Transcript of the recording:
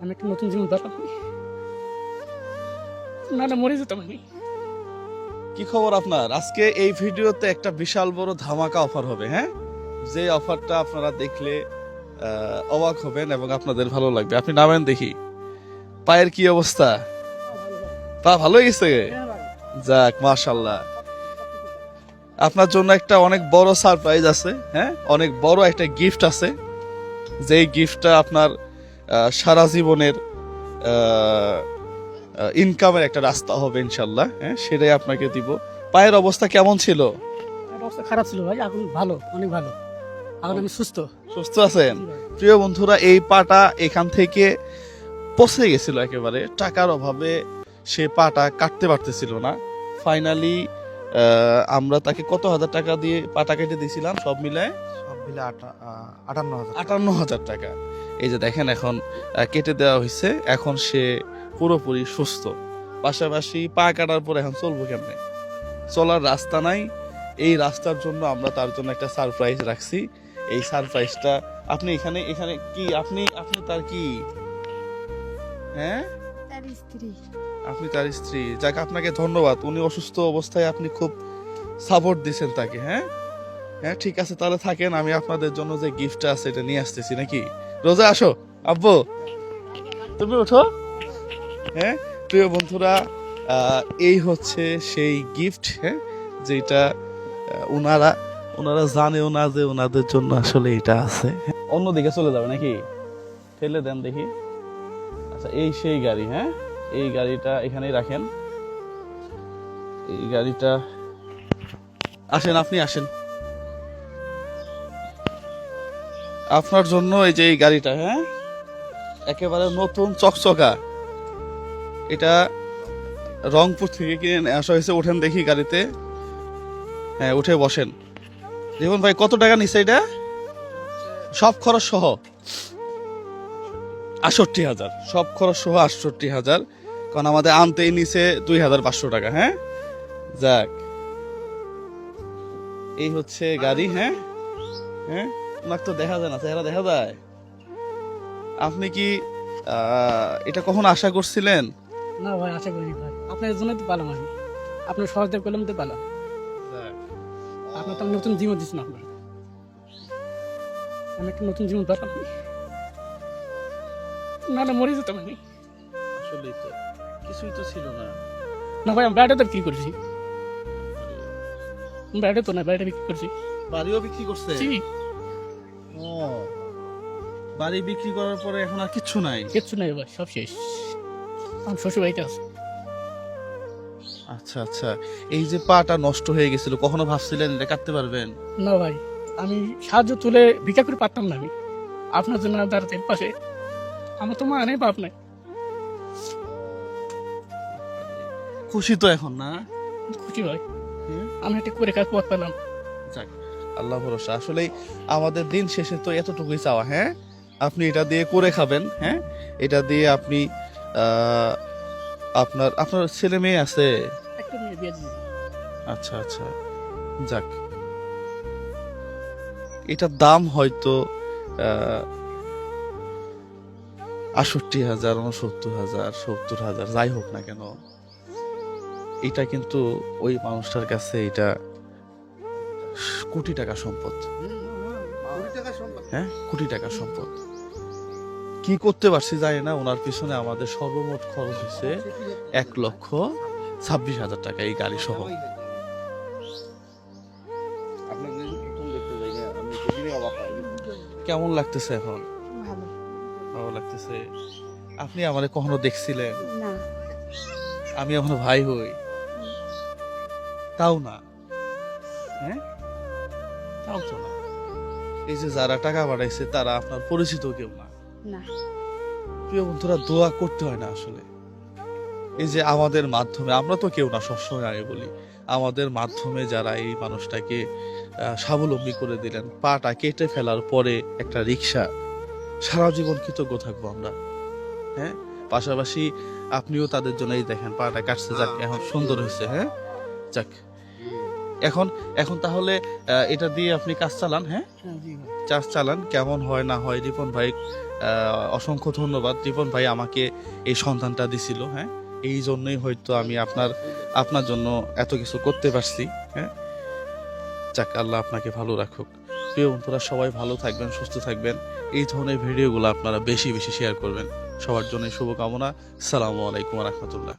আমি একটা নতুন জীবন দরকার করি, না মরে যেতাম আমি। কি খবর আপনার? আজকে এই ভিডিওতে একটা বিশাল বড় ধামাকা অফার হবে, হ্যাঁ? যে অফারটা আপনারা দেখলে অবাক হবেন এবং আপনাদের ভালো লাগবে। আপনি নামেন দেখি। পায়ের কি অবস্থা? পা ভালো হয়ে গেছে? যাক, মাশাআল্লাহ। আপনার জন্য একটা অনেক বড় সারপ্রাইজ আছে, হ্যাঁ? অনেক বড় একটা গিফট আছে, যেই গিফটটা আপনার সারা জীবনের ইনকামের একটা রাস্তা হবে ইনশাল্লাহ, হ্যাঁ? সেটাই আপনাকে দিব। পায়ের অবস্থা কেমন ছিল? একটা অবস্থা খারাপ ছিল ভাই, এখন ভালো, অনেক ভালো। এখন আমি সুস্থ। সুস্থ আছেন? প্রিয় বন্ধুরা, এই পাটা এখান থেকে পচে গেছিল একেবারে, টাকার অভাবে সে পাটা কাটতে পারতেছিল না। ফাইনালি আমরা তাকে কত হাজার টাকা দিয়ে পাটা কেটে দিয়েছিলাম, সব মিলায় 58,000 টাকা। এই যে দেখেন, এখন কেটে দেওয়া হয়েছে, এখন সে পুরোপুরি সুস্থ। পাশাপাশি পা কাটার পর এখন চলবো কেমনে? চলার রাস্তা নাই। এই রাস্তার জন্য আমরা তার জন্য একটা সারপ্রাইজ রাখছি। এই সারপ্রাইজটা আপনি এখানে এখানে কি আপনি আপনি তার কি, হ্যাঁ? তার স্ত্রী। আপনি তার স্ত্রী। যাক, আপনাকে ধন্যবাদ। উনি অসুস্থ অবস্থায় আপনি খুব সাপোর্ট দিয়েছেন তাকে, হ্যাঁ? হ্যাঁ, ঠিক আছে, তাহলে থাকেন। আমি আপনাদের জন্য যে গিফটটা আছে এটা নিয়ে আসতেছি, নাকি? রোজা আসো, আব্বু তুমি ওঠো। হ্যাঁ, প্রিয় বন্ধুরা, এই হচ্ছে সেই গিফট, হ্যাঁ, যেটা ওনারা ওনারা জানেও না যে ওনাদের জন্য আসলে এটা আছে। অন্যদিকে চলে যাবে নাকি? ফেলে দেন দেখি। আচ্ছা, এই সেই গাড়ি, হ্যাঁ? এই গাড়িটা এখানেই রাখেন। এই গাড়িটা, আসেন, আপনি আসেন। আপনার জন্য এই যে এই গাড়িটা, হ্যাঁ, একেবারে নতুন চকচকা। এটা রংপুর থেকে কিনে আসা হয়েছে। ওঠেন দেখি গাড়িতে। হ্যাঁ, উঠে বসেন। দেখুন ভাই, কত টাকা নিচ্ছে এটা? সব খরচ সহ ৬৮,০০০। সব খরচ সহ ৬৮,০০০। কারণ আমাদের আনতেই নিছে ২,৫০০ টাকা, হ্যাঁ? যাক, এই হচ্ছে গাড়ি, হ্যাঁ? হ্যাঁ, ওনাকে তো দেখা যায় না, চেহারা দেখা যায়। আপনি কি এটা কখন আশা করছিলেন? না ভাই, আশা করি ভাই, আপনার জন্যই তো পালাম আমি, আপনার সহযোগিতা করলাম তো পালাম। আপনার তো আমি নতুন জীবন দিচ্ছেন আপনার, আমি একটা নতুন জীবন দরকার করি, না মরে যেতাম আমি। আসলেই তো কিছুই তো ছিল না। না ভাই, আমি বাড়িটা তো বিক্রি করছি। বাড়িটা তো না, বাড়িটা বিক্রি করছি। বাড়িও বিক্রি করছে? জি, ও, বাড়ি বিক্রি করার পরে এখন আর কিচ্ছু নাই? কিচ্ছু নাই ভাই, সব শেষ। আমার শ্বশুর বাড়িতে আছে। আচ্ছা আচ্ছা, এই যে পাটা নষ্ট হয়ে গেছিল, কখনো ভাবছিলেন এটা কাটতে পারবেন? না ভাই, আমি সাহায্য তুলে ভিক্ষা করে পারতাম না আমি, আপনার জন্য দাঁড়াতেন পাশে। আমার তো মা নেই, বাপ নাই। খুশি তো এখন, না? খুশি ভাই, আমি একটা করে কাজ পথ পেলাম। যাক, আল্লাহ ভরসা। আসলেই আমাদের দিন শেষে তো এতটুকুই চাওয়া, হ্যাঁ? আপনি এটা দিয়ে করে খাবেন, হ্যাঁ? এটা দিয়ে আপনি আপনার আপনার ছেলে মেয়ে আছে? একটা মেয়ে বিয়ে দিয়েছি। আচ্ছা আচ্ছা, যাক, এটার দাম হয়তো ৬৮,০০০, ৬৯,০০০, ৭০,০০০, যাই হোক না কেন, এটা কিন্তু ওই মানুষটার কাছে এটা কোটি টাকা সম্পদ, হ্যাঁ, কোটি টাকা সম্পদ। কি করতে পারছি জানি না, ওনার পিছনে আমাদের সর্বমোট খরচ হয়েছে ১,২৬,০০০ টাকা, এই গাড়ি সহ। কেমন লাগতেছে এখন? ভালো। ভালো লাগতেছে? আপনি আমারে কখনো দেখছিলেন? না। আমি এখনো ভাই হই? তাও না, হ্যাঁ, তাও তো না। এই যে যারা টাকা পাঠাইছে তারা আপনার পরিচিত কেউ না। না। প্রিয় বন্ধুরা, দোয়া করতে হয় না আসলে। এই যে আমাদের মাধ্যমে, আমরা তো কেউ না, সবসময় আমি বলি, আমাদের মাধ্যমে যারা এই মানুষটাকে স্বাবলম্বী করে দিলেন, পাটা কেটে ফেলার পরে একটা রিক্সা, সারা জীবন কৃতজ্ঞ থাকবো আমরা, হ্যাঁ? পাশাপাশি আপনিও তাদের জন্য, এই দেখেন পাটা কাটছে, যাক, এখন সুন্দর হয়েছে, হ্যাঁ? যাক, এখন এখন তাহলে এটা দিয়ে আপনি কাজ চালান, হ্যাঁ? হ্যাঁ জি ভাই। চালান, কেমন হয় না হয়। রিপন ভাই অসংখ্য ধন্যবাদ। রিপন ভাই আমাকে এই সন্তানটা দিছিল, হ্যাঁ, এই জন্যই হয়তো আমি আপনার জন্য এত কিছু করতে পারছি। হ্যাঁ, যাক, আল্লাহ আপনাকে ভালো রাখুক। প্রিয় বন্ধুরা, সবাই ভালো থাকবেন, সুস্থ থাকবেন। এই ধরনের ভিডিওগুলো আপনারা বেশি বেশি শেয়ার করবেন। সবার জন্য শুভকামনা। আসসালামু আলাইকুম ওয়া রাহমাতুল্লাহ।